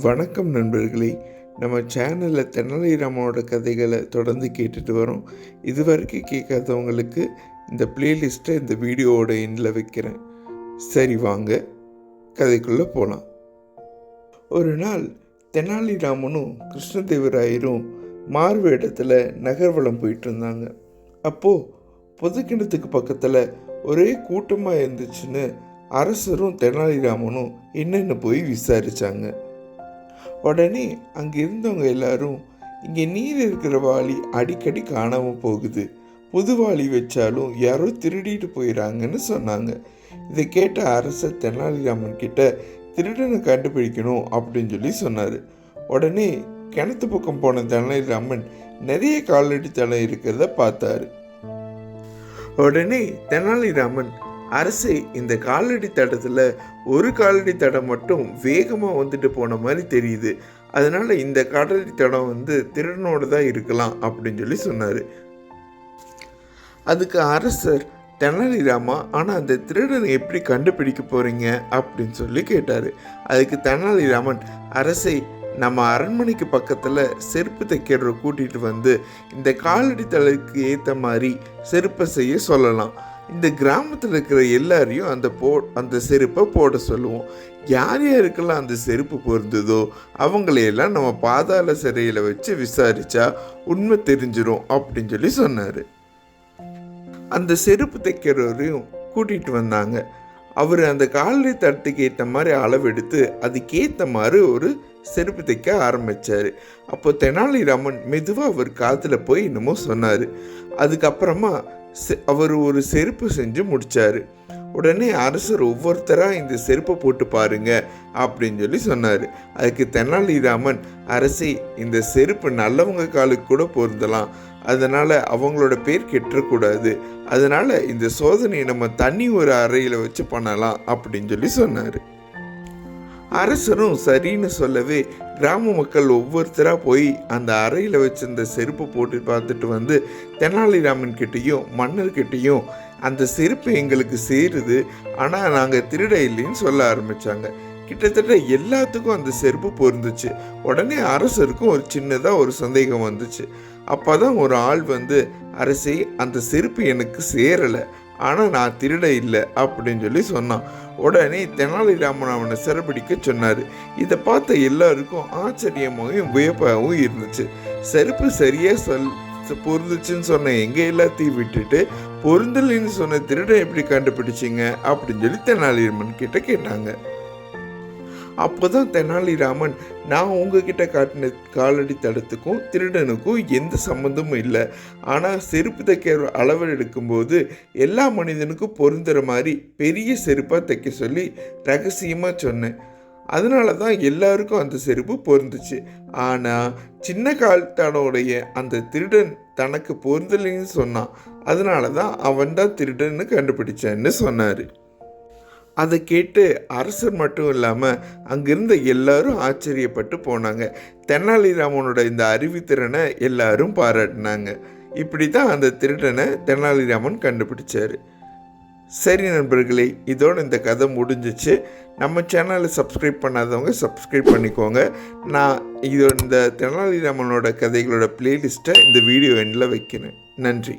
வணக்கம் நண்பர்களே. நம்ம சேனலில் தெனாலிராமனோட கதைகளை தொடர்ந்து கேட்டுட்டு வரோம். இது வரைக்கும் கேட்காதவங்களுக்கு இந்த பிளேலிஸ்ட்டை இந்த வீடியோவோட எண்டில் வைக்கிறேன். சரி, வாங்க கதைக்குள்ளே போகலாம். ஒரு நாள் தெனாலிராமனும் கிருஷ்ணதேவராயரும் மாறுவேடத்தில் நகர்வலம் போயிட்டு இருந்தாங்க. அப்போது பொதுக்கிணத்துக்கு பக்கத்தில் ஒரே கூட்டமாக இருந்துச்சுன்னு அரசரும் தெனாலிராமனும் என்னென்னு போய் விசாரித்தாங்க. உடனே அங்கே இருந்தவங்க எல்லாரும், இங்கே நீர் இருக்கிற வாளி அடிக்கடி காணாமல் போகுது, புது வாளி வச்சாலும் யாரோ திருடிட்டு போயிடறாங்கன்னு சொன்னாங்க. இதை கேட்ட அரசர் தெனாலிராமன் கிட்ட திருடனை கண்டுபிடிக்கணும் அப்படின்னு சொல்லி சொன்னார். உடனே கிணத்து பக்கம் போன தெனாலிராமன் நிறைய காலடி தடம் இருக்கிறத பார்த்தாரு. உடனே தெனாலிராமன், அரசே, இந்த காலடி தடத்தில் ஒரு காலடி தடம் மட்டும் வேகமாக வந்துட்டு போன மாதிரி தெரியுது, அதனால் இந்த காலடி தடம் திருடனோடு தான் இருக்கலாம் அப்படின்னு சொல்லி சொன்னார். அதுக்கு அரசர், தெனாலிராமா, ஆனால் அந்த திருடனை எப்படி கண்டுபிடிக்க போகிறீங்க அப்படின்னு சொல்லி கேட்டார். அதுக்கு தெனாலிராமன், அரசே, நம்ம அரண்மனைக்கு பக்கத்தில் செருப்பு தைக்கிறவரை கூட்டிகிட்டு இந்த காலடி தளத்துக்கு ஏற்ற மாதிரி செருப்பை செய்ய சொல்லலாம். இந்த கிராமத்தில் இருக்கிற எல்லாரையும் அந்த செருப்பை போட சொல்லுவோம். யார் யாருக்கெல்லாம் அந்த செருப்பு பொருந்ததோ அவங்களையெல்லாம் நம்ம பாதாள சிறையில் வச்சு விசாரித்தா உண்மை தெரிஞ்சிடும் அப்படின்னு சொல்லி சொன்னார். அந்த செருப்பு தைக்கிறவரையும் கூட்டிகிட்டு வந்தாங்க. அவர் அந்த காலடி தடத்துக்கு ஏற்ற மாதிரி அளவெடுத்து அதுக்கேற்ற மாதிரி ஒரு செருப்பு தைக்க ஆரம்பித்தார். அப்போ தெனாலிராமன் மெதுவாக அவர் காதில் போய் என்னமோ சொன்னார். அதுக்கப்புறமா அவர் ஒரு செருப்பு செஞ்சு முடித்தார். உடனே அரசர் ஒவ்வொருத்தராக இந்த செருப்பை போட்டு பாருங்க அப்படின்னு சொல்லி சொன்னார். அதுக்கு தெனாலிராமன், அரசே, இந்த செருப்பு நல்லவங்க காலுக்கு கூட பொருந்தலாம், அதனால் அவங்களோட பேர் கெட்டக்கூடாது, அதனால் இந்த சோதனையை நம்ம தனி ஒரு அறையில் வச்சு பண்ணலாம் அப்படின்னு சொல்லி சொன்னார். அரசரும் சரின்னு சொல்லவே கிராம மக்கள் ஒவ்வொருத்தராக போய் அந்த அறையில் வச்சிருந்த செருப்பு போட்டு பார்த்துட்டு தெனாலிராமன் கிட்டேயும் மன்னர்கிட்டையும் அந்த செருப்பு எங்களுக்கு சேருது, ஆனால் நாங்கள் திருட இல்லைன்னு சொல்ல ஆரம்பித்தாங்க. கிட்டத்தட்ட எல்லாத்துக்கும் அந்த செருப்பு பொருந்துச்சு. உடனே அரசருக்கும் ஒரு சின்னதாக ஒரு சந்தேகம் வந்துச்சு. அப்போ தான் ஒரு ஆள் அரசே, அந்த செருப்பு எனக்கு சேரலை, ஆனால் நான் திருட இல்லை அப்படின்னு சொல்லி சொன்னான். உடனே தெனாலிராமன் அவனை சிறைபிடிக்க சொன்னார். இதை பார்த்த எல்லாருக்கும் ஆச்சரியமாகவும் வியப்பாகவும் இருந்துச்சு. செருப்பு சரியாக பொருந்துச்சுன்னு சொன்ன எங்கள் எல்லாத்தையும் விட்டுட்டு பொருந்தலைன்னு சொன்ன திருடன் எப்படி கண்டுபிடிச்சிங்க அப்படின்னு சொல்லி தெனாலிராமன் கிட்ட கேட்டாங்க. அப்போதான் தெனாலிராமன், நான் உங்ககிட்ட காட்டின காலடி தடத்துக்கும் திருடனுக்கும் எந்த சம்மந்தமும் இல்லை, ஆனால் செருப்பு தைக்கிற அளவு எடுக்கும்போது எல்லா மனிதனுக்கும் பொருந்துகிற மாதிரி பெரிய செருப்பாக தைக்க சொல்லி ரகசியமாக சொன்னேன். அதனால தான் எல்லாருக்கும் அந்த செருப்பு பொருந்துச்சு. ஆனால் சின்ன கால்தடோடைய அந்த திருடன் தனக்கு பொருந்தலைன்னு சொன்னான், அதனால தான் அவன் தான் திருடன்னு கண்டுபிடிச்சேன்னு சொன்னார். அதை கேட்டு அரசர் மட்டும் இல்லாமல் அங்கிருந்த எல்லாரும் ஆச்சரியப்பட்டு போனாங்க. தெனாலிராமனோட இந்த அறிவுத்திறனை எல்லாரும் பாராட்டினாங்க. இப்படி தான் அந்த திருடனை தெனாலிராமன் கண்டுபிடிச்சார். சரி நண்பர்களே, இதோடு இந்த கதை முடிஞ்சிச்சு. நம்ம சேனலை சப்ஸ்கிரைப் பண்ணாதவங்க சப்ஸ்கிரைப் பண்ணிக்கோங்க. நான் இந்த தெனாலிராமனோட கதைகளோட பிளேலிஸ்ட்டை இந்த வீடியோ எண்டில் வைக்கிறேன். நன்றி.